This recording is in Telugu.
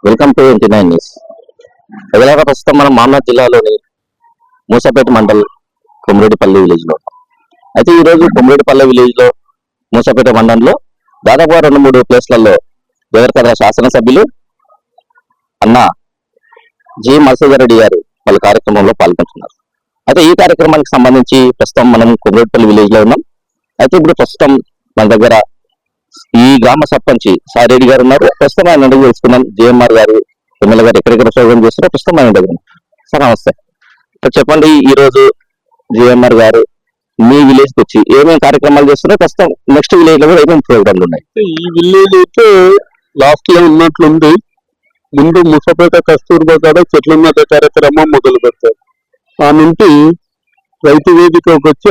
Welcome to 29 news. ఎలాగ ప్రస్తుతం మనం మామనాథ్ జిల్లాలోని మూసాపేట మండల్ కొమరేటిపల్లి విలేజ్ లో. అయితే ఈ రోజు కొమరేటిపల్లి విలేజ్ లో మూసాపేట మండలంలో దాదాపుగా 2-3 ప్లేస్లలో దేవరకద్ర శాసనసభ్యులు అన్న జి మధుసూదన్ రెడ్డి గారు వాళ్ళ కార్యక్రమంలో పాల్గొంటున్నారు. అయితే ఈ కార్యక్రమానికి సంబంధించి ప్రస్తుతం మనం కొమరేటిపల్లి విలేజ్ లో ఉన్నాం. అయితే ఇప్పుడు ప్రస్తుతం మన దగ్గర ఈ గ్రామ సర్పంచ్ సాయిరెడ్డి గారు ఉన్నారు. ప్రస్తుతం ఆయన అడుగు తెలుసుకున్నాం. జిఎంఆర్ గారు ఎమ్మెల్యే గారు ఎక్కడెక్కడ ప్రోగ్రామ్ చేస్తారో ప్రస్తుతం ఆయన దగ్గర. సార్ నమస్తే. చెప్పండి, ఈ రోజు జిఎంఆర్ గారు మీ విలేజ్ కి వచ్చి ఏమేమి కార్యక్రమాలు చేస్తున్నారో, ప్రస్తుతం నెక్స్ట్ విలేజ్ లో కూడా ఏమేమి ప్రోగ్రాంలు ఉన్నాయి? ఈ విలేజ్ అయితే లాస్ట్ లో ఉన్నట్లుంది. ముందు ముసపేట కస్తూర్బా కాడ చెట్ల నాటే కార్యక్రమం మొదలు పెడతారు. ఆ నుండి రైతు వేదికకు వచ్చి